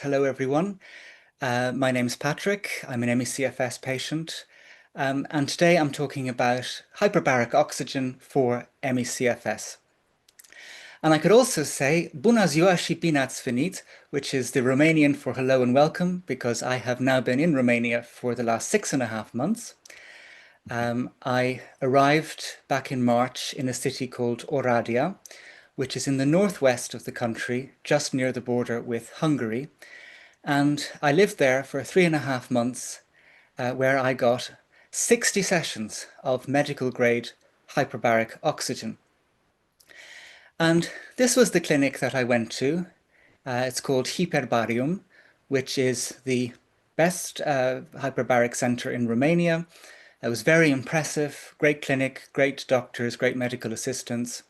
Hello, everyone. My name's Patrick. I'm an ME/CFS patient. And today I'm talking about hyperbaric oxygen for ME/CFS. And I could also say Bună ziua și bine ați venit, which is the Romanian for hello and welcome, because I have now been in Romania for the last 6.5 months. I arrived back in March in a city called Oradea, which is in the northwest of the country, just near the border with Hungary. And I lived there for 3.5 months, where I got 60 sessions of medical grade hyperbaric oxygen. And this was the clinic that I went to. It's called Hyperbarium, which is the best hyperbaric center in Romania. It was very impressive, great clinic, great doctors, great medical assistants.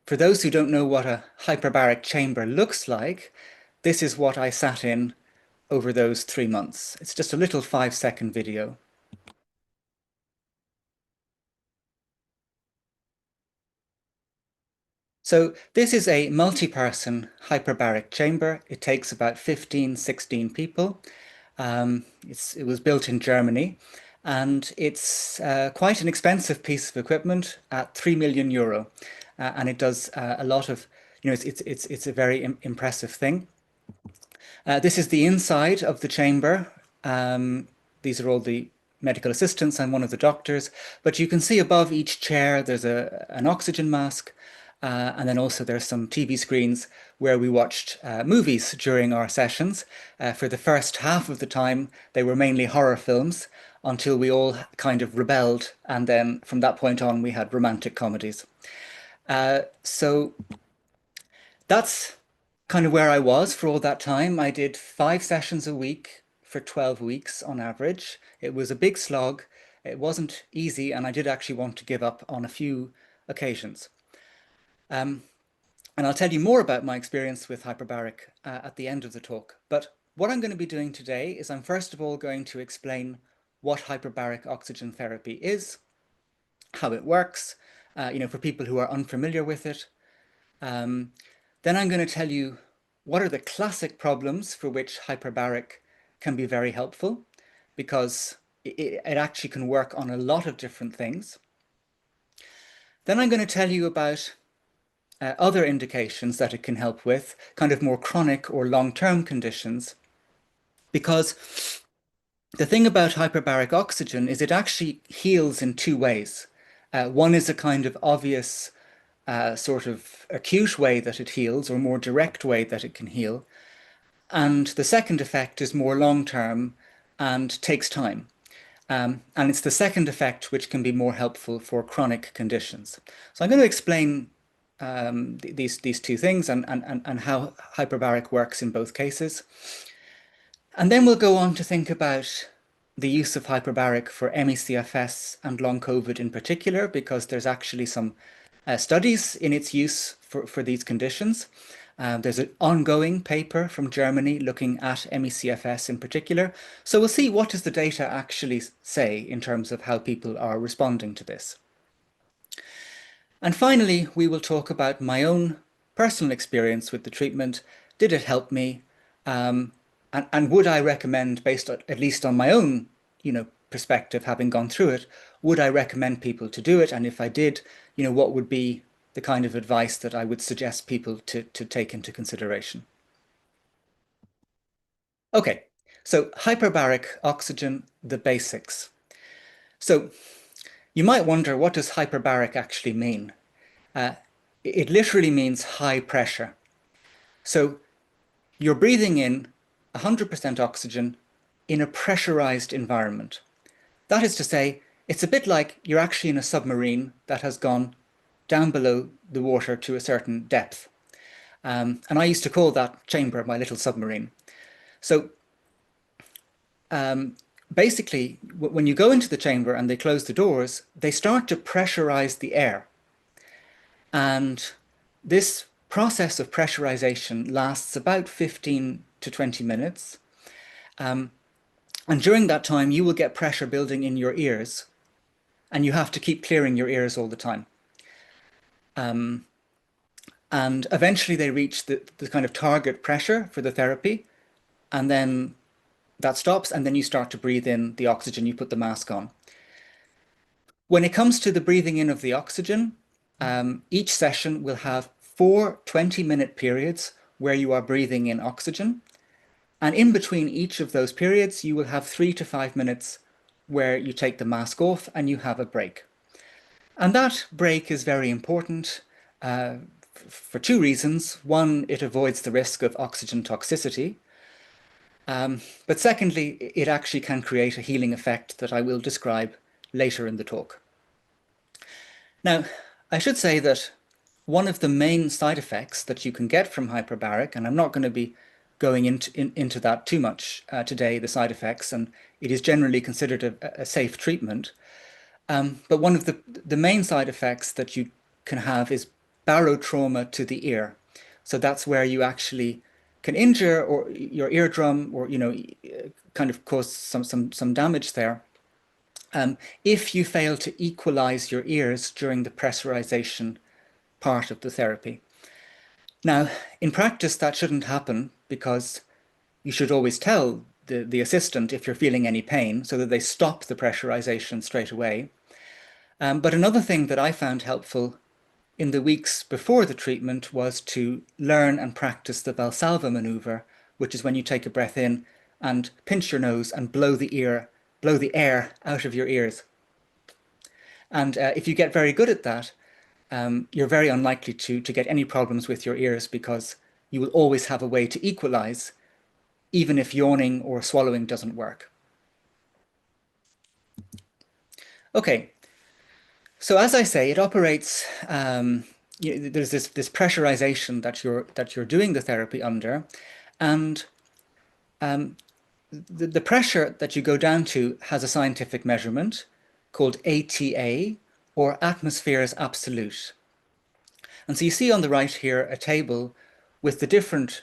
For those who don't know what a hyperbaric chamber looks like, this is what I sat in over those 3 months. It's just a little 5-second video. So this is a multi-person hyperbaric chamber. It takes about 15, 16 people. It was built in Germany, and it's quite an expensive piece of equipment at 3 million euro. And it does a lot of, it's a very impressive thing. This is the inside of the chamber. These are all the medical assistants and one of the doctors. But you can see above each chair, there's an oxygen mask. And then also there's some TV screens where we watched movies during our sessions. For the first half of the time, they were mainly horror films until we all kind of rebelled. And then from that point on, we had romantic comedies. So that's kind of where I was for all that time. I did 5 sessions a week for 12 weeks on average. It was a big slog. It wasn't easy, and I did actually want to give up on a few occasions. And I'll tell you more about my experience with hyperbaric at the end of the talk. But what I'm going to be doing today is I'm first of all going to explain what hyperbaric oxygen therapy is, how it works, for people who are unfamiliar with it. Then I'm going to tell you what are the classic problems for which hyperbaric can be very helpful, because it actually can work on a lot of different things. Then I'm going to tell you about other indications that it can help with, kind of more chronic or long-term conditions, because the thing about hyperbaric oxygen is it actually heals in two ways. One is a kind of obvious sort of acute way that it heals, or more direct way that it can heal. And the second effect is more long-term and takes time. And it's the second effect which can be more helpful for chronic conditions. So I'm going to explain these two things and how hyperbaric works in both cases. And then we'll go on to think about the use of hyperbaric for ME/CFS and long COVID in particular, because there's actually some studies in its use for these conditions. There's an ongoing paper from Germany looking at ME/CFS in particular. So we'll see what does the data actually say in terms of how people are responding to this. And finally, we will talk about my own personal experience with the treatment. Did it help me? And would I recommend, based at least on my own, perspective, having gone through it, would I recommend people to do it? And if I did, what would be the kind of advice that I would suggest people to take into consideration? Okay, so hyperbaric oxygen, the basics. So you might wonder, what does hyperbaric actually mean? It literally means high pressure. So you're breathing in 100% oxygen in a pressurized environment. That is to say, it's a bit like you're actually in a submarine that has gone down below the water to a certain depth. And I used to call that chamber my little submarine. So basically, when you go into the chamber and they close the doors, they start to pressurize the air. And this process of pressurization lasts about 15 to 20 minutes. And during that time, you will get pressure building in your ears, and you have to keep clearing your ears all the time. And eventually they reach the kind of target pressure for the therapy, and then that stops, and then you start to breathe in the oxygen, you put the mask on. When it comes to the breathing in of the oxygen, each session will have four 20-minute periods where you are breathing in oxygen. And in between each of those periods, you will have 3 to 5 minutes where you take the mask off and you have a break. And that break is very important for two reasons. One, it avoids the risk of oxygen toxicity. But secondly, it actually can create a healing effect that I will describe later in the talk. Now, I should say that one of the main side effects that you can get from hyperbaric, and I'm not going to be going into that too much today, the side effects, and it is generally considered a safe treatment. But one of the main side effects that you can have is barotrauma to the ear. So that's where you actually can injure or your eardrum, or kind of cause some damage there. If you fail to equalize your ears during the pressurization part of the therapy. Now, in practice, that shouldn't happen because you should always tell the assistant if you're feeling any pain so that they stop the pressurization straight away. But another thing that I found helpful in the weeks before the treatment was to learn and practice the Valsalva maneuver, which is when you take a breath in and pinch your nose and blow the air out of your ears. And if you get very good at that, you're very unlikely to get any problems with your ears because you will always have a way to equalize, even if yawning or swallowing doesn't work. Okay, so as I say, it operates. There's this pressurization that you're doing the therapy under, and the pressure that you go down to has a scientific measurement called ATA, or atmospheres absolute. And so you see on the right here a table with the different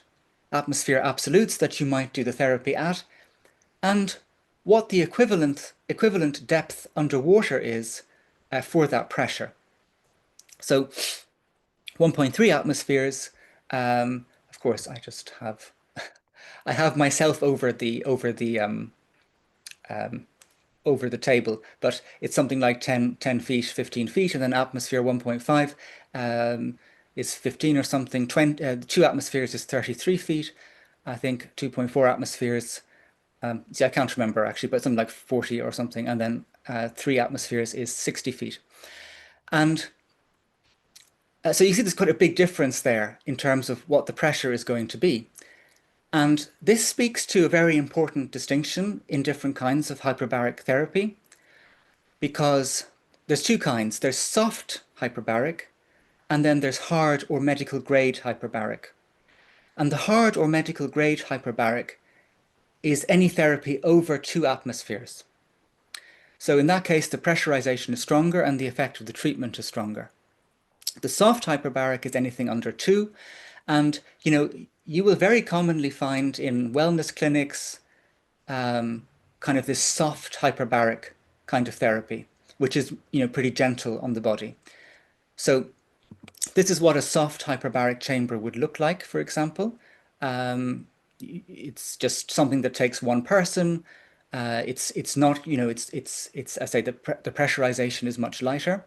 atmosphere absolutes that you might do the therapy at, and what the equivalent depth underwater is for that pressure. So 1.3 atmospheres. Of course, I have myself over the table, but it's something like 10 feet, 15 feet, and then atmosphere 1.5 is 15 or something. 2 atmospheres is 33 feet. I think 2.4 atmospheres, see, I can't remember actually, but something like 40 or something. And then 3 atmospheres is 60 feet. And so you see there's quite a big difference there in terms of what the pressure is going to be. And this speaks to a very important distinction in different kinds of hyperbaric therapy, because there's two kinds. There's soft hyperbaric, and then there's hard or medical grade hyperbaric. And the hard or medical grade hyperbaric is any therapy over 2 atmospheres. So in that case, the pressurization is stronger and the effect of the treatment is stronger. The soft hyperbaric is anything under 2. And, you will very commonly find in wellness clinics kind of this soft hyperbaric kind of therapy, which is, pretty gentle on the body. So this is what a soft hyperbaric chamber would look like, for example. It's just something that takes one person. It's not, it's I say the pressurization is much lighter.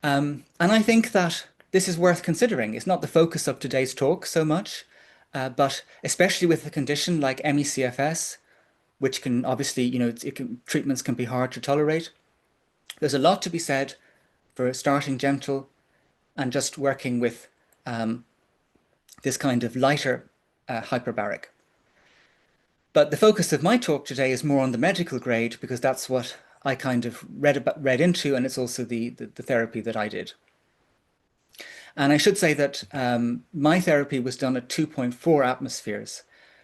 And I think that this is worth considering. It's not the focus of today's talk so much, but especially with a condition like ME/CFS, which can obviously, treatments can be hard to tolerate. There's a lot to be said for starting gentle and just working with this kind of lighter hyperbaric. But the focus of my talk today is more on the medical grade, because that's what I kind of read into, and it's also the therapy that I did. And I should say that my therapy was done at 2.4 atmospheres,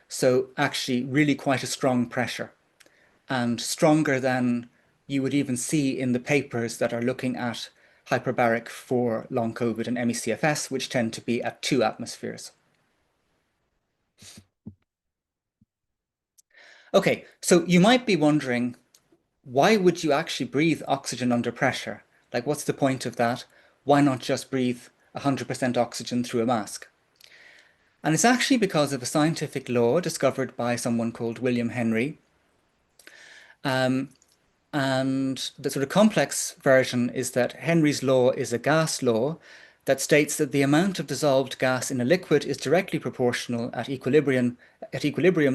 so actually really quite a strong pressure, and stronger than you would even see in the papers that are looking at hyperbaric for long COVID and ME/CFS, which tend to be at 2 atmospheres. Okay, so you might be wondering, why would you actually breathe oxygen under pressure? Like, what's the point of that? Why not just breathe 100% oxygen through a mask. And it's actually because of a scientific law discovered by someone called William Henry. And the sort of complex version is that Henry's law is a gas law that states that the amount of dissolved gas in a liquid is directly proportional at equilibrium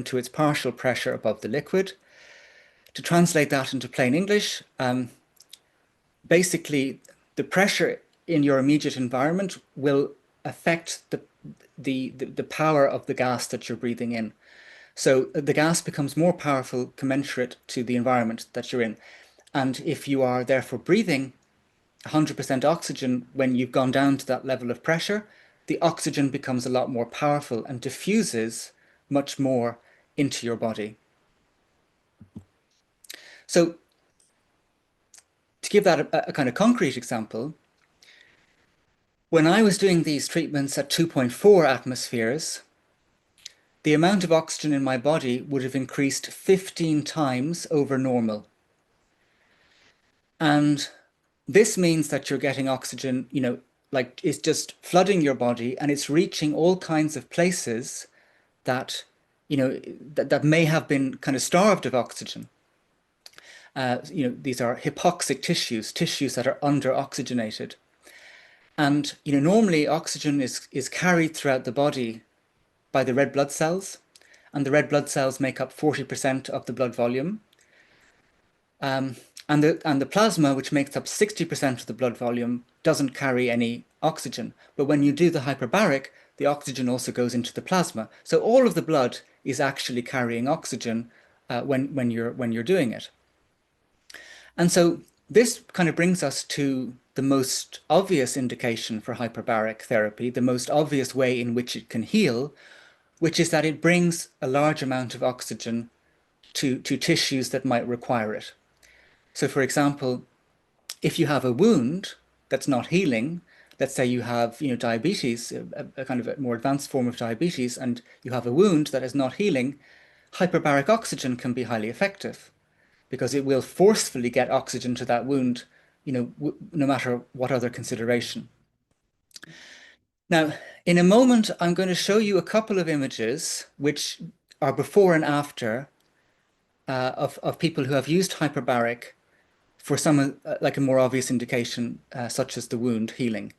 to its partial pressure above the liquid. To translate that into plain English, basically the pressure in your immediate environment will affect the power of the gas that you're breathing in. So the gas becomes more powerful commensurate to the environment that you're in. And if you are therefore breathing 100% oxygen when you've gone down to that level of pressure, the oxygen becomes a lot more powerful and diffuses much more into your body. So to give that a kind of concrete example, when I was doing these treatments at 2.4 atmospheres, the amount of oxygen in my body would have increased 15 times over normal. And this means that you're getting oxygen, like it's just flooding your body and it's reaching all kinds of places that, that may have been kind of starved of oxygen. These are hypoxic tissues that are under-oxygenated. And, normally oxygen is carried throughout the body by the red blood cells, and the red blood cells make up 40% of the blood volume. And the plasma, which makes up 60% of the blood volume, doesn't carry any oxygen. But when you do the hyperbaric, the oxygen also goes into the plasma. So all of the blood is actually carrying oxygen when you're doing it. And so this kind of brings us to the most obvious indication for hyperbaric therapy, the most obvious way in which it can heal, which is that it brings a large amount of oxygen to tissues that might require it. So for example, if you have a wound that's not healing, let's say you have diabetes, a kind of a more advanced form of diabetes, and you have a wound that is not healing, hyperbaric oxygen can be highly effective because it will forcefully get oxygen to that wound, no matter what other consideration. Now, in a moment, I'm going to show you a couple of images which are before and after of people who have used hyperbaric for some like a more obvious indication, such as the wound healing.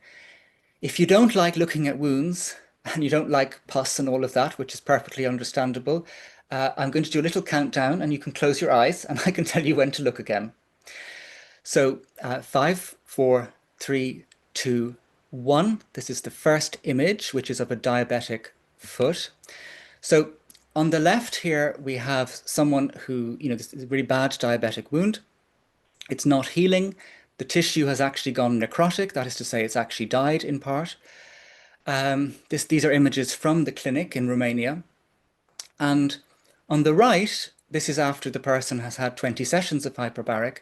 If you don't like looking at wounds and you don't like pus and all of that, which is perfectly understandable, I'm going to do a little countdown and you can close your eyes and I can tell you when to look again. So 5, 4, 3, 2, 1. This is the first image, which is of a diabetic foot. So on the left here, we have someone who, this is a really bad diabetic wound. It's not healing. The tissue has actually gone necrotic. That is to say, it's actually died in part. These are images from the clinic in Romania. And on the right, this is after the person has had 20 sessions of hyperbaric.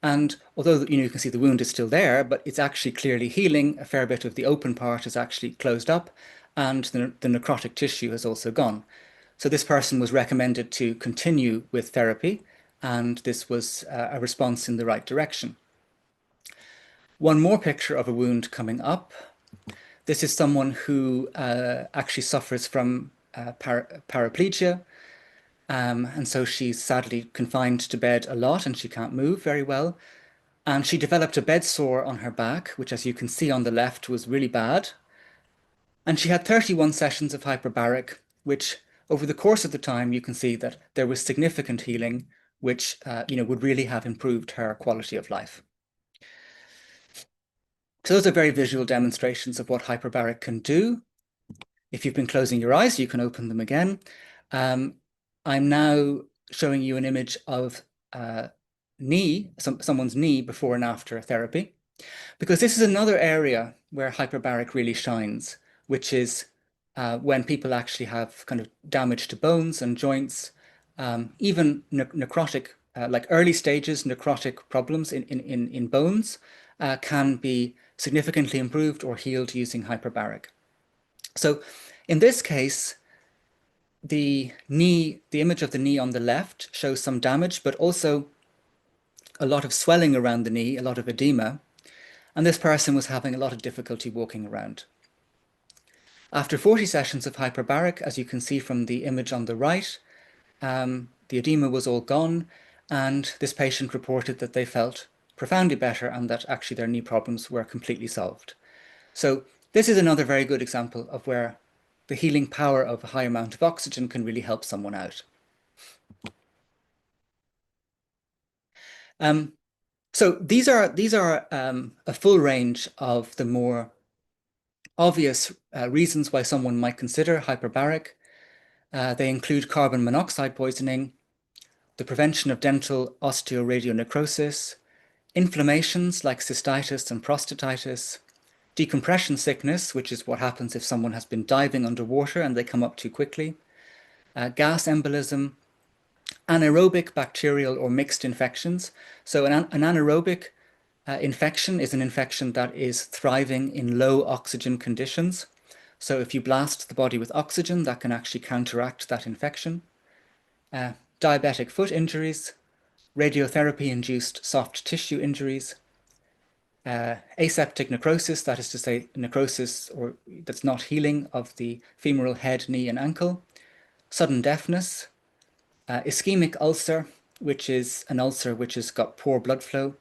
And although, you can see the wound is still there, but it's actually clearly healing. A fair bit of the open part is actually closed up, and the necrotic tissue has also gone. So this person was recommended to continue with therapy, and this was a response in the right direction. One more picture of a wound coming up. This is someone who actually suffers from paraplegia. And so she's sadly confined to bed a lot and she can't move very well. And she developed a bed sore on her back, which, as you can see on the left, was really bad. And she had 31 sessions of hyperbaric, which over the course of the time, you can see that there was significant healing, which would really have improved her quality of life. So those are very visual demonstrations of what hyperbaric can do. If you've been closing your eyes, you can open them again. I'm now showing you an image of someone's knee before and after therapy, because this is another area where hyperbaric really shines, which is when people actually have kind of damage to bones and joints, even necrotic, like early stages necrotic problems in bones can be significantly improved or healed using hyperbaric. So in this case, the image of the knee on the left shows some damage, but also a lot of swelling around the knee, a lot of edema. and this person was having a lot of difficulty walking around. After 40 sessions of hyperbaric, as you can see from the image on the right, the edema was all gone, and this patient reported that they felt profoundly better and that actually their knee problems were completely solved. So this is another very good example of where the healing power of a high amount of oxygen can really help someone out. Um, so these are a full range of the more obvious reasons why someone might consider hyperbaric. They include carbon monoxide poisoning, the prevention of dental osteoradionecrosis, inflammations like cystitis and prostatitis, decompression sickness, which is what happens if someone has been diving underwater and they come up too quickly, gas embolism, anaerobic bacterial or mixed infections. So an anaerobic infection is an infection that is thriving in low oxygen conditions. So if you blast the body with oxygen, that can actually counteract that infection. Diabetic foot injuries, radiotherapy-induced soft tissue injuries, aseptic necrosis, that is to say necrosis or that's not healing of the femoral head, knee and ankle, sudden deafness, ischemic ulcer, which is an ulcer which has got poor blood flow,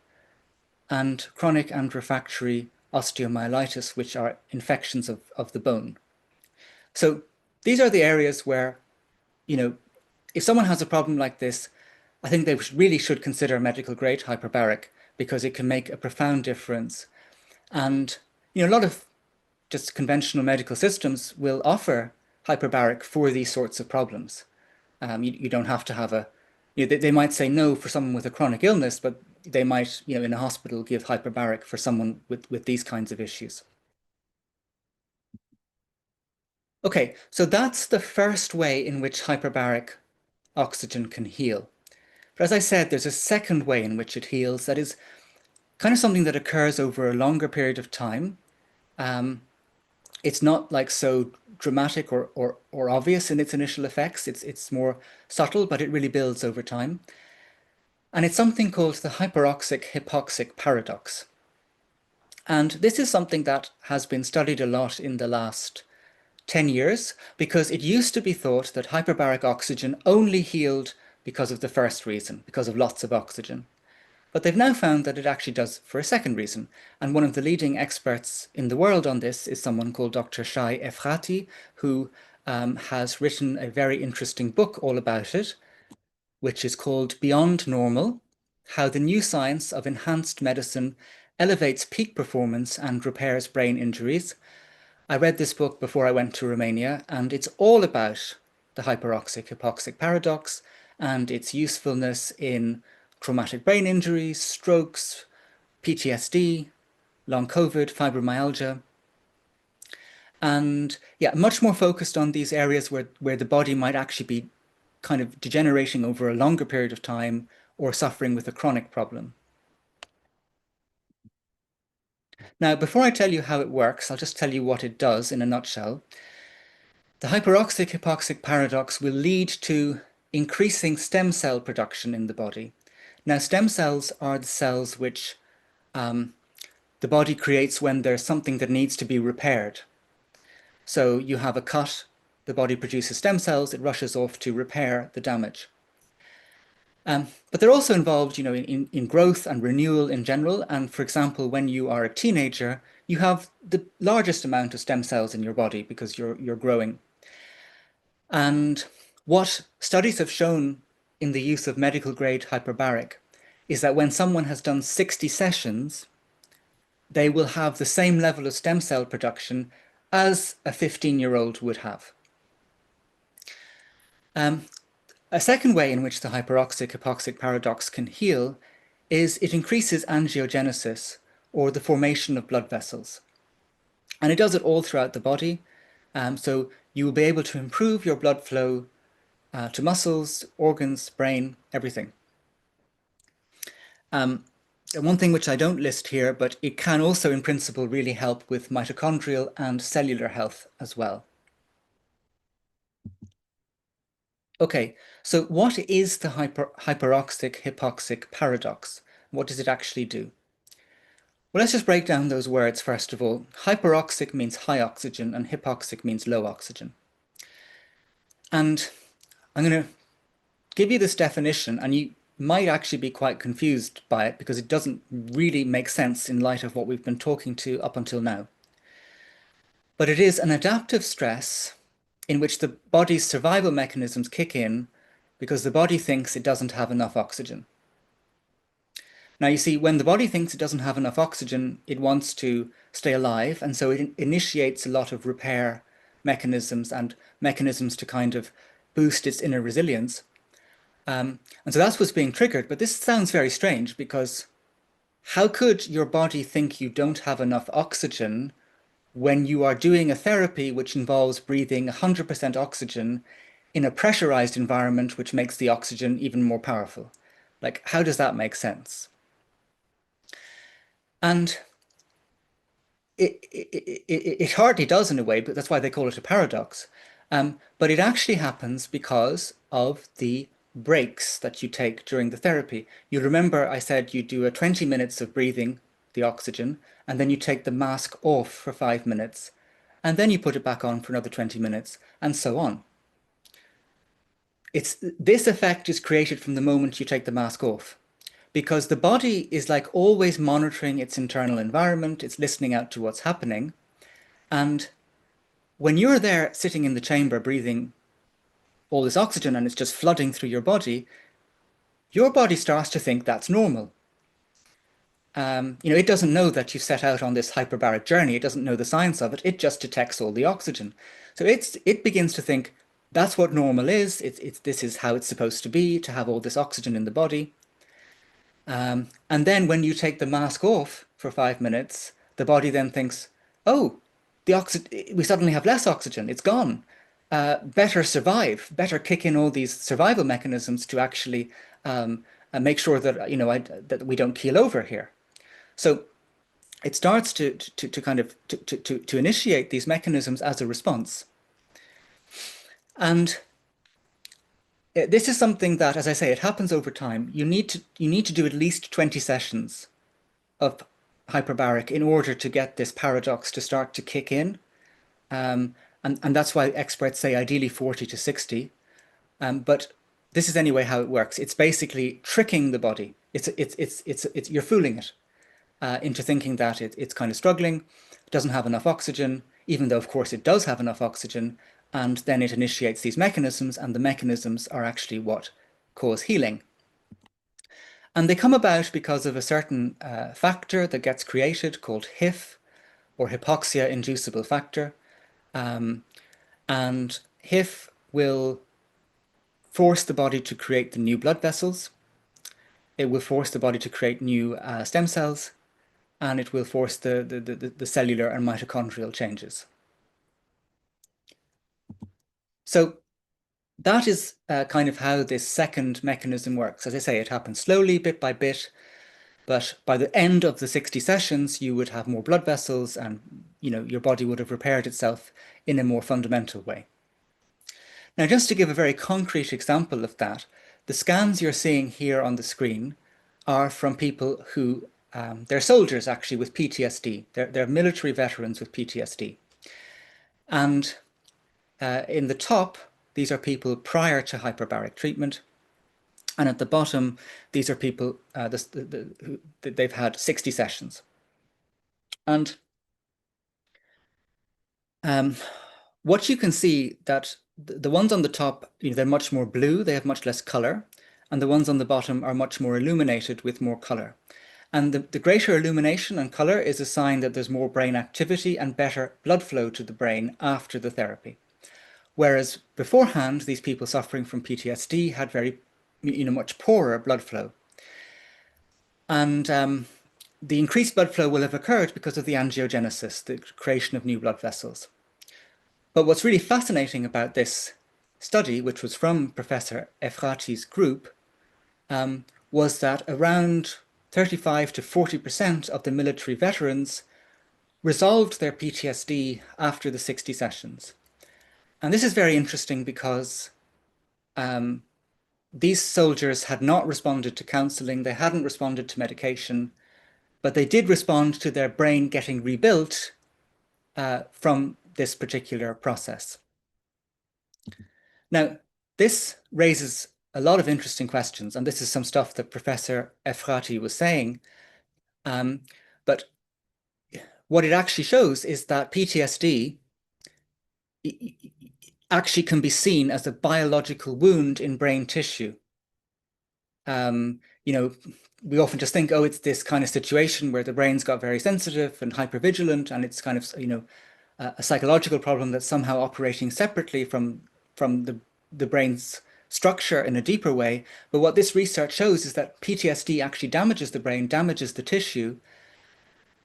and chronic and refractory osteomyelitis, which are infections of the bone. So these are the areas where, you know, if someone has a problem like this, I think they really should consider medical grade hyperbaric because it can make a profound difference. And, you know, a lot of just conventional medical systems will offer hyperbaric for these sorts of problems. You don't have to have a, you know, they might say no for someone with a chronic illness, but they might, you know, in a hospital give hyperbaric for someone with these kinds of issues. Okay, so that's the first way in which hyperbaric oxygen can heal. But as I said, there's a second way in which it heals that is kind of something that occurs over a longer period of time. Um, it's not like so dramatic or obvious in its initial effects. It's more subtle, but it really builds over time. And it's something called the hyperoxic hypoxic paradox. And this is something that has been studied a lot in the last 10 years because it used to be thought that hyperbaric oxygen only healed because of the first reason, because of lots of oxygen. But they've now found that it actually does for a second reason. And one of the leading experts in the world on this is someone called Dr. Shai Efrati, who has written a very interesting book all about it, which is called Beyond Normal: How the New Science of Enhanced Medicine Elevates Peak Performance and Repairs Brain Injuries. I read this book before I went to Romania, and it's all about the hyperoxic hypoxic paradox and its usefulness in traumatic brain injuries, strokes, PTSD, long COVID, fibromyalgia, and yeah, much more focused on these areas where the body might actually be kind of degenerating over a longer period of time or suffering with a chronic problem. Now, before I tell you how it works, I'll just tell you what it does in a nutshell. The hyperoxic hypoxic paradox will lead to increasing stem cell production in the body. Now, stem cells are the cells which the body creates when there's something that needs to be repaired. So you have a cut, the body produces stem cells, it rushes off to repair the damage. But they're also involved, you know, in growth and renewal in general. And for example, when you are a teenager, you have the largest amount of stem cells in your body because you're growing. And what studies have shown in the use of medical grade hyperbaric is that when someone has done 60 sessions, they will have the same level of stem cell production as a 15-year-old would have. A second way in which the hyperoxic hypoxic paradox can heal is it increases angiogenesis, or the formation of blood vessels. And it does it all throughout the body. So you will be able to improve your blood flow to muscles, organs, brain, everything. One thing which I don't list here, but it can also in principle really help with mitochondrial and cellular health as well. Okay, so what is the hyperoxic hypoxic paradox? What does it actually do? Well, let's just break down those words first of all. Hyperoxic means high oxygen and hypoxic means low oxygen. And I'm going to give you this definition, and you might actually be quite confused by it because it doesn't really make sense in light of what we've been talking to up until now. But it is an adaptive stress in which the body's survival mechanisms kick in because the body thinks it doesn't have enough oxygen. Now, you see, when the body thinks it doesn't have enough oxygen, it wants to stay alive, and so it initiates a lot of repair mechanisms and mechanisms to kind of boost its inner resilience. And so that's what's being triggered. But this sounds very strange because how could your body think you don't have enough oxygen when you are doing a therapy which involves breathing 100% oxygen in a pressurized environment, which makes the oxygen even more powerful? Like, how does that make sense? And it hardly does in a way, but that's why they call it a paradox. But it actually happens because of the breaks that you take during the therapy. You remember I said you do a 20 minutes of breathing the oxygen, and then you take the mask off for 5 minutes, and then you put it back on for another 20 minutes, and so on. This effect is created from the moment you take the mask off, because the body is like always monitoring its internal environment, it's listening out to what's happening. And when you're there sitting in the chamber breathing all this oxygen and it's just flooding through your body starts to think that's normal. It doesn't know that you set out on this hyperbaric journey. It doesn't know the science of it. It just detects all the oxygen. So it begins to think that's what normal is. This is how it's supposed to be, to have all this oxygen in the body. And then when you take the mask off for 5 minutes, the body then thinks, oh, we suddenly have less oxygen. It's gone. Better survive. Better kick in all these survival mechanisms to actually make sure that that we don't keel over here. So it starts to kind of to initiate these mechanisms as a response. And this is something that, as I say, it happens over time. You need to do at least 20 sessions of hyperbaric in order to get this paradox to start to kick in. And that's why experts say ideally 40 to 60. But this is anyway how it works. It's basically tricking the body. You're fooling it into thinking that it's kind of struggling, doesn't have enough oxygen, even though, of course, it does have enough oxygen. And then it initiates these mechanisms, and the mechanisms are actually what cause healing. And they come about because of a certain factor that gets created called HIF, or hypoxia inducible factor. And HIF will force the body to create the new blood vessels. It will force the body to create new stem cells, and it will force the cellular and mitochondrial changes. So that is kind of how this second mechanism works. As I say, it happens slowly, bit by bit, but by the end of the 60 sessions, you would have more blood vessels and your body would have repaired itself in a more fundamental way. Now, just to give a very concrete example of that, the scans you're seeing here on the screen are from people who, they're soldiers actually with PTSD. They're military veterans with PTSD. And in the top, these are people prior to hyperbaric treatment. And at the bottom, these are people they've had 60 sessions. And what you can see that the ones on the top, they're much more blue, they have much less color, and the ones on the bottom are much more illuminated with more color. And the greater illumination and color is a sign that there's more brain activity and better blood flow to the brain after the therapy. Whereas beforehand, these people suffering from PTSD had very, much poorer blood flow. And the increased blood flow will have occurred because of the angiogenesis, the creation of new blood vessels. But what's really fascinating about this study, which was from Professor Efrati's group, was that around 35 to 40% of the military veterans resolved their PTSD after the 60 sessions. And this is very interesting because these soldiers had not responded to counseling, they hadn't responded to medication, but they did respond to their brain getting rebuilt from this particular process. Now, this raises a lot of interesting questions, and this is some stuff that Professor Efrati was saying. But what it actually shows is that PTSD actually can be seen as a biological wound in brain tissue. You know, we often just think, oh, it's this kind of situation where the brain's got very sensitive and hypervigilant, and it's kind of, a psychological problem that's somehow operating separately from the brain's structure in a deeper way. But what this research shows is that PTSD actually damages the brain, damages the tissue,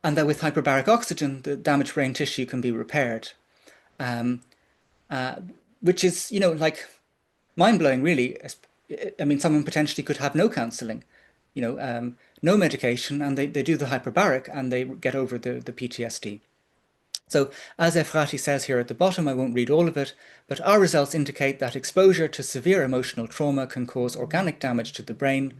and that with hyperbaric oxygen, the damaged brain tissue can be repaired. Um, which is, like mind-blowing, really. I mean, someone potentially could have no counseling, no medication, and they do the hyperbaric and they get over the PTSD. So, as Efrati says here at the bottom, I won't read all of it, but our results indicate that exposure to severe emotional trauma can cause organic damage to the brain.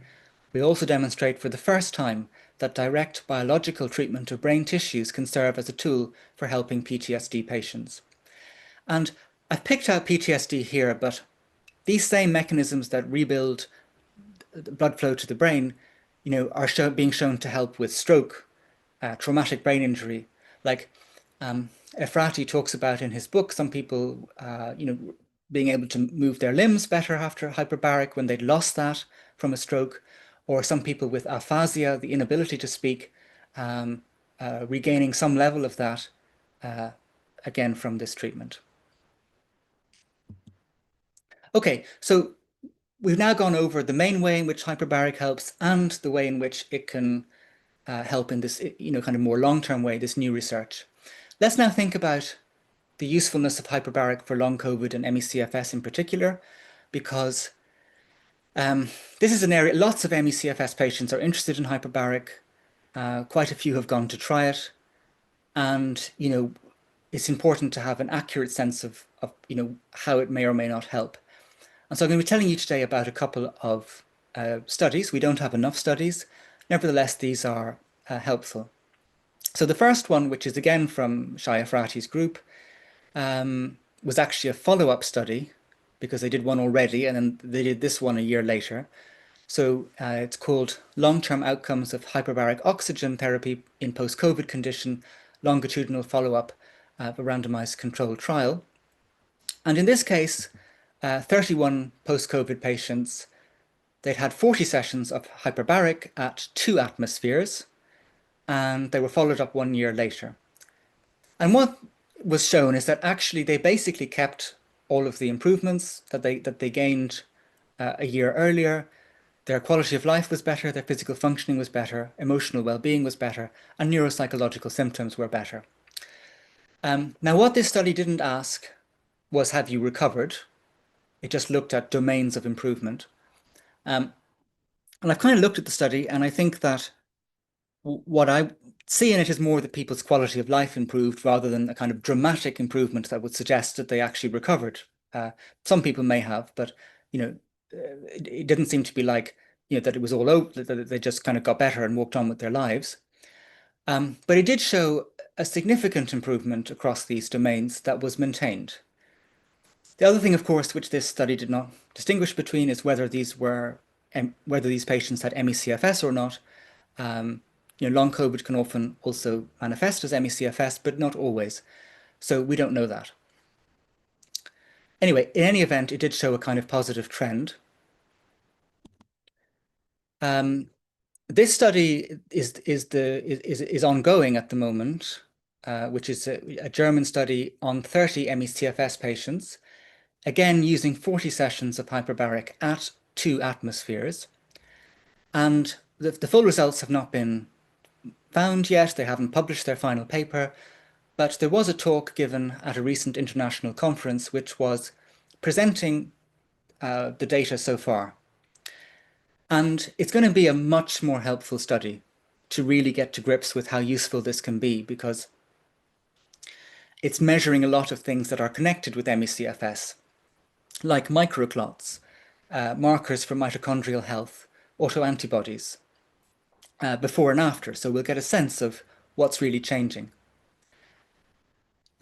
We also demonstrate for the first time that direct biological treatment of brain tissues can serve as a tool for helping PTSD patients. And I've picked out PTSD here, but these same mechanisms that rebuild the blood flow to the brain, are being shown to help with stroke, traumatic brain injury. Like Efrati talks about in his book, some people, being able to move their limbs better after hyperbaric when they'd lost that from a stroke, or some people with aphasia, the inability to speak, regaining some level of that, again, from this treatment. Okay, so we've now gone over the main way in which hyperbaric helps and the way in which it can help in this, kind of more long-term way, this new research. Let's now think about the usefulness of hyperbaric for long COVID and ME/CFS in particular, because this is an area, lots of ME/CFS patients are interested in hyperbaric. Quite a few have gone to try it. And, it's important to have an accurate sense of how it may or may not help. And so I'm going to be telling you today about a couple of studies. We don't have enough studies. Nevertheless, these are helpful. So the first one, which is again from Shai Efrati's group, was actually a follow-up study because they did one already and then they did this one a year later. So it's called Long-Term Outcomes of Hyperbaric Oxygen Therapy in Post-COVID Condition, Longitudinal Follow-up of a Randomized Controlled Trial. And in this case, 31 post-COVID patients, they'd had 40 sessions of hyperbaric at 2 atmospheres, and they were followed up 1 year later. And what was shown is that actually they basically kept all of the improvements that they gained a year earlier. Their quality of life was better, their physical functioning was better, emotional well-being was better, and neuropsychological symptoms were better. Now, what this study didn't ask was, have you recovered? It just looked at domains of improvement. And I've kind of looked at the study, and I think that what I see in it is more that people's quality of life improved rather than a kind of dramatic improvement that would suggest that they actually recovered. Some people may have, but it didn't seem to be like that it was all over, that they just kind of got better and walked on with their lives. But it did show a significant improvement across these domains that was maintained. The other thing, of course, which this study did not distinguish between is whether these patients had ME/CFS or not. Long COVID can often also manifest as ME/CFS, but not always. So we don't know that. Anyway, in any event, it did show a kind of positive trend. This study is ongoing at the moment, which is a German study on 30 ME/CFS patients, again using 40 sessions of hyperbaric at 2 atmospheres. And the full results have not been found yet. They haven't published their final paper, but there was a talk given at a recent international conference which was presenting the data so far. And it's going to be a much more helpful study to really get to grips with how useful this can be, because it's measuring a lot of things that are connected with ME/CFS, like microclots, markers for mitochondrial health, autoantibodies. before and after. So we'll get a sense of what's really changing.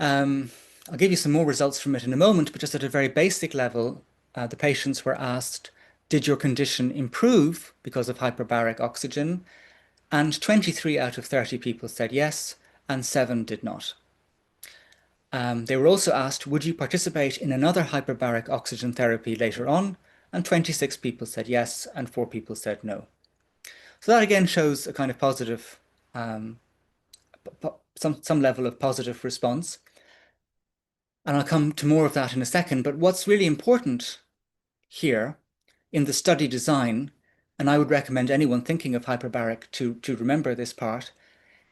I'll give you some more results from it in a moment, but just at a very basic level, the patients were asked, did your condition improve because of hyperbaric oxygen? And 23 out of 30 people said yes, and 7 did not. They were also asked, would you participate in another hyperbaric oxygen therapy later on? And 26 people said yes, and 4 people said no. So that again shows a kind of positive, some level of positive response. And I'll come to more of that in a second. But what's really important here in the study design, and I would recommend anyone thinking of hyperbaric to remember this part,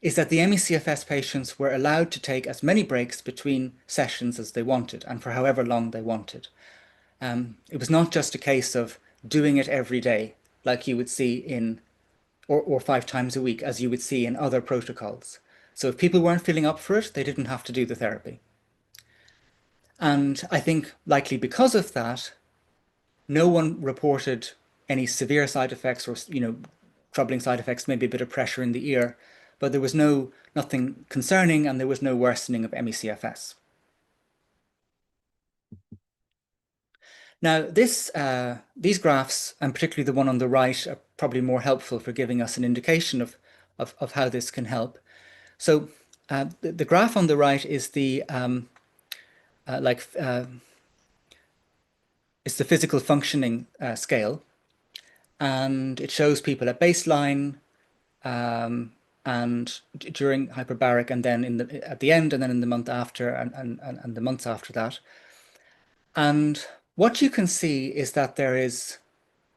is that the ME/CFS patients were allowed to take as many breaks between sessions as they wanted and for however long they wanted. It was not just a case of doing it every day, like you would see in, or 5 times a week, as you would see in other protocols. So if people weren't feeling up for it, they didn't have to do the therapy. And I think likely because of that, no one reported any severe side effects or, troubling side effects, maybe a bit of pressure in the ear, but there was nothing concerning and there was no worsening of ME/CFS. Now, these graphs, and particularly the one on the right, are probably more helpful for giving us an indication of how this can help. So the graph on the right is it's the physical functioning scale, and it shows people at baseline and during hyperbaric, and then at the end, and then in the month after, and the months after that. And what you can see is that there is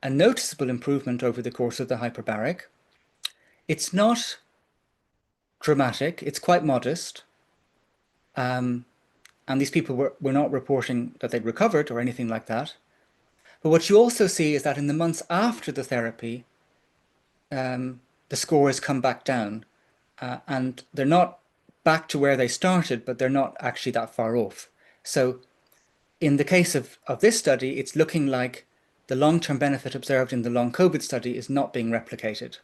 a noticeable improvement over the course of the hyperbaric. It's not dramatic, it's quite modest. And these people were not reporting that they'd recovered or anything like that. But what you also see is that in the months after the therapy, the scores come back down. And they're not back to where they started, but they're not actually that far off. So in the case of this study, it's looking like the long-term benefit observed in the long COVID study is not being replicated.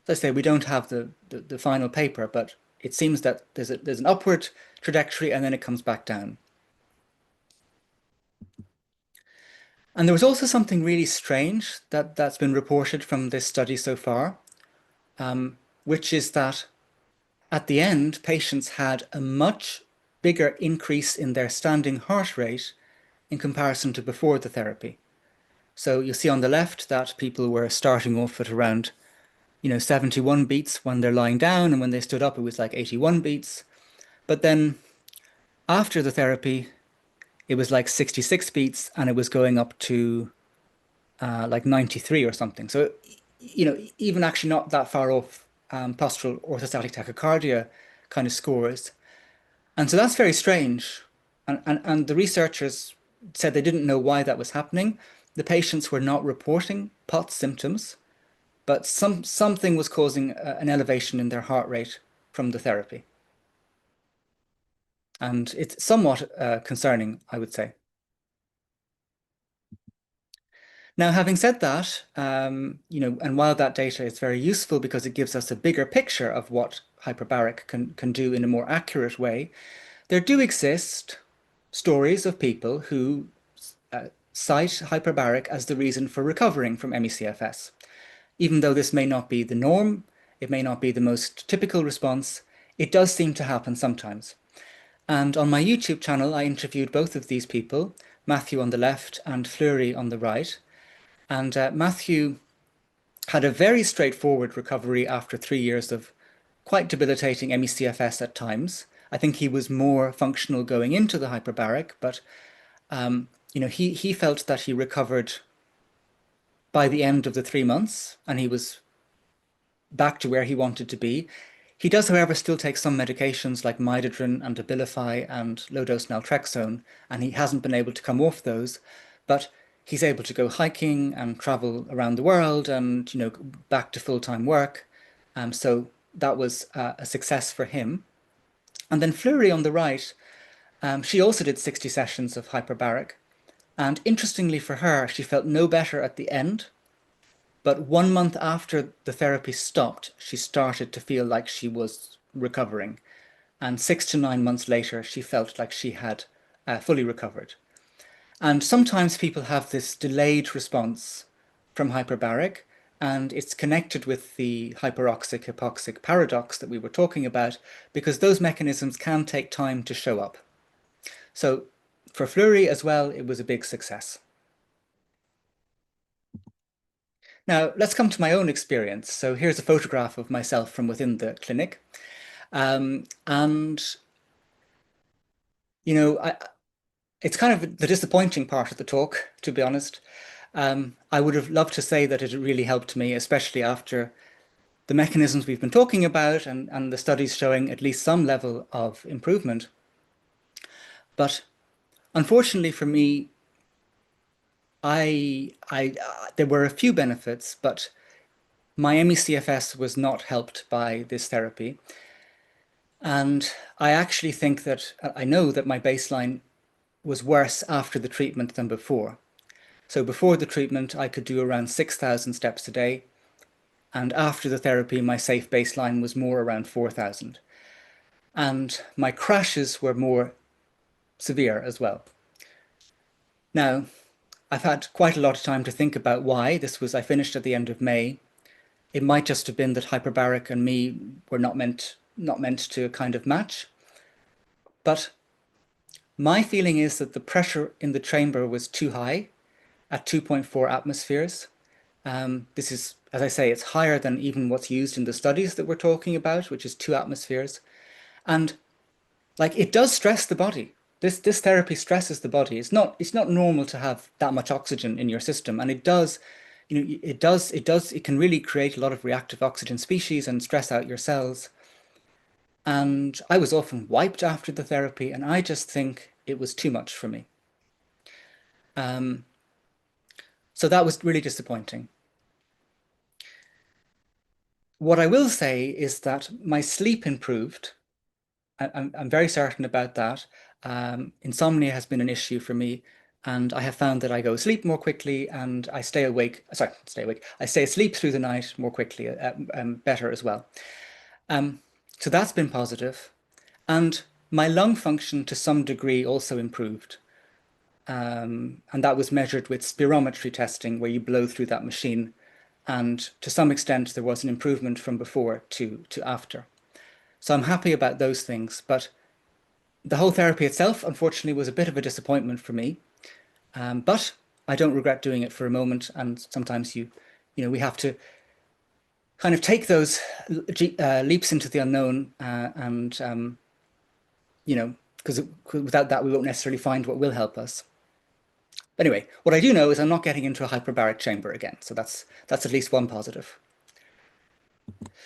As I say, we don't have the final paper, but it seems that there's an upward trajectory and then it comes back down. And there was also something really strange that's been reported from this study so far, which is that at the end, patients had a much bigger increase in their standing heart rate in comparison to before the therapy. So you see on the left that people were starting off at around, 71 beats when they're lying down, and when they stood up, it was like 81 beats. But then after the therapy, it was like 66 beats, and it was going up to like 93 or something. So, even actually not that far off postural orthostatic tachycardia kind of scores. And so that's very strange. And the researchers said they didn't know why that was happening. The patients were not reporting POTS symptoms, but something was causing an elevation in their heart rate from the therapy. And it's somewhat concerning, I would say. Now, having said that, and while that data is very useful because it gives us a bigger picture of what hyperbaric can do in a more accurate way, there do exist stories of people who cite hyperbaric as the reason for recovering from ME/CFS. Even though this may not be the norm, it may not be the most typical response, it does seem to happen sometimes. And on my YouTube channel, I interviewed both of these people, Matthew on the left and Fleury on the right. And Matthew had a very straightforward recovery after 3 years of quite debilitating ME/CFS at times. I think he was more functional going into the hyperbaric, but he felt that he recovered by the end of the 3 months, and he was back to where he wanted to be. He does, however, still take some medications like midodrine and Abilify and low-dose naltrexone, and he hasn't been able to come off those, but he's able to go hiking and travel around the world and, back to full-time work. So that was a success for him. And then Fleury on the right, she also did 60 sessions of hyperbaric. And interestingly for her, she felt no better at the end. But 1 month after the therapy stopped, she started to feel like she was recovering. And 6 to 9 months later, she felt like she had fully recovered. And sometimes people have this delayed response from hyperbaric, and it's connected with the hyperoxic hypoxic paradox that we were talking about, because those mechanisms can take time to show up. So for Fleury as well, it was a big success. Now, let's come to my own experience. So here's a photograph of myself from within the clinic. And, you know, it's kind of the disappointing part of the talk, to be honest. I would have loved to say that it really helped me, especially after the mechanisms we've been talking about and the studies showing at least some level of improvement. But unfortunately for me, there were a few benefits, but my ME/CFS was not helped by this therapy. And I actually think that I know that my baseline was worse after the treatment than before. So before the treatment, I could do around 6,000 steps a day. And after the therapy, my safe baseline was more around 4,000. And my crashes were more severe as well. Now, I've had quite a lot of time to think about why. I finished at the end of May. It might just have been that hyperbaric and me were not meant to kind of match. But my feeling is that the pressure in the chamber was too high at 2.4 atmospheres. This is, as I say, it's higher than even what's used in the studies that we're talking about, which is 2 atmospheres. And like it does stress the body. This therapy stresses the body. It's not normal to have that much oxygen in your system, and it does, it can really create a lot of reactive oxygen species and stress out your cells. And I was often wiped after the therapy, and I just think it was too much for me. So that was really disappointing. What I will say is that my sleep improved. I'm very certain about that. Insomnia has been an issue for me, and I have found that I go to sleep more quickly and I stay awake. Sorry, stay awake. I stay asleep through the night more quickly, better as well. So that's been positive. And my lung function to some degree also improved. And that was measured with spirometry testing, where you blow through that machine. And to some extent, there was an improvement from before to after. So I'm happy about those things. But the whole therapy itself, unfortunately, was a bit of a disappointment for me. But I don't regret doing it for a moment. And sometimes we have to kind of take those leaps into the unknown, and because without that, we won't necessarily find what will help us. But anyway, what I do know is I'm not getting into a hyperbaric chamber again. So that's at least one positive.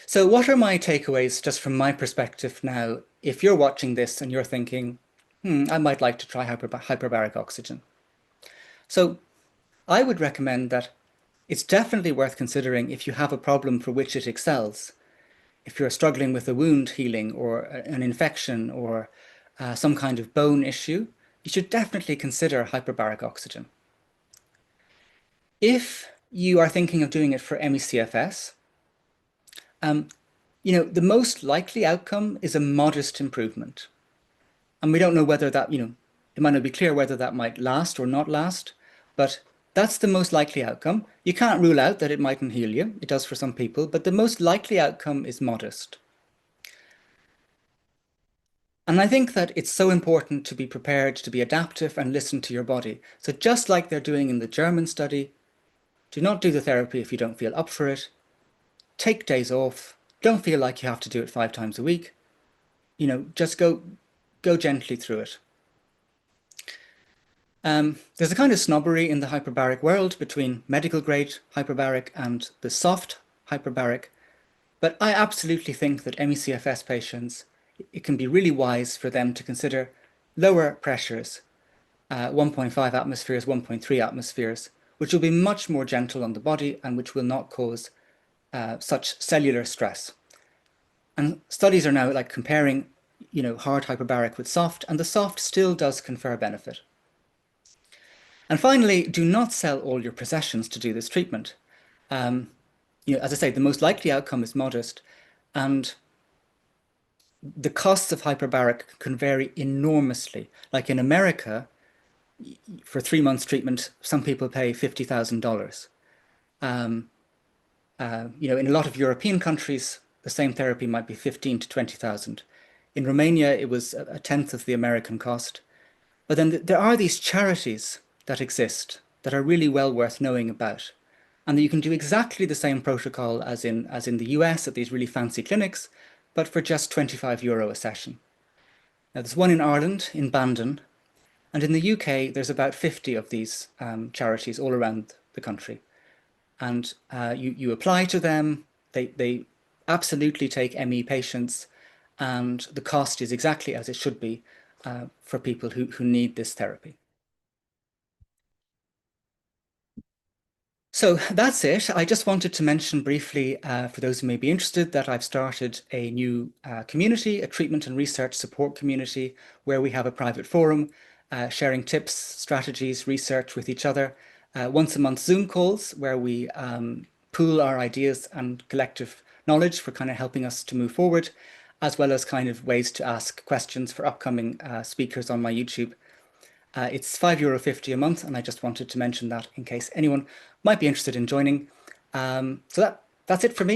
So what are my takeaways just from my perspective now? If you're watching this and you're thinking, I might like to try hyperbaric oxygen. So I would recommend that it's definitely worth considering if you have a problem for which it excels. If you're struggling with a wound healing or an infection or some kind of bone issue, you should definitely consider hyperbaric oxygen. If you are thinking of doing it for ME/CFS, the most likely outcome is a modest improvement. And we don't know whether that, it might not be clear whether that might last or not last, but that's the most likely outcome. You can't rule out that it mightn't heal you. It does for some people, but the most likely outcome is modest. And I think that it's so important to be prepared to be adaptive and listen to your body. So just like they're doing in the German study, do not do the therapy if you don't feel up for it. Take days off. Don't feel like you have to do it 5 times a week. Just go gently through it. There's a kind of snobbery in the hyperbaric world between medical grade hyperbaric and the soft hyperbaric, but I absolutely think that ME/CFS patients, it can be really wise for them to consider lower pressures, 1.5 atmospheres, 1.3 atmospheres, which will be much more gentle on the body and which will not cause such cellular stress. And studies are now like comparing, hard hyperbaric with soft, and the soft still does confer benefit. And finally, do not sell all your possessions to do this treatment. As I say, the most likely outcome is modest, and the costs of hyperbaric can vary enormously. Like in America, for 3 months treatment, some people pay $50,000. In a lot of European countries, the same therapy might be 15 to 20,000. In Romania, it was a tenth of the American cost. But then there are these charities that exist that are really well worth knowing about, and that you can do exactly the same protocol as in the US at these really fancy clinics, but for just €25 a session. Now, there's one in Ireland, in Bandon, and in the UK, there's about 50 of these charities all around the country. And you apply to them, they absolutely take ME patients, and the cost is exactly as it should be for people who need this therapy. So that's it. I just wanted to mention briefly, for those who may be interested, that I've started a new community, a treatment and research support community, where we have a private forum, sharing tips, strategies, research with each other. Once a month Zoom calls where we pool our ideas and collective knowledge for kind of helping us to move forward, as well as kind of ways to ask questions for upcoming speakers on my YouTube. It's €5.50 a month, and I just wanted to mention that in case anyone might be interested in joining. So that's it for me.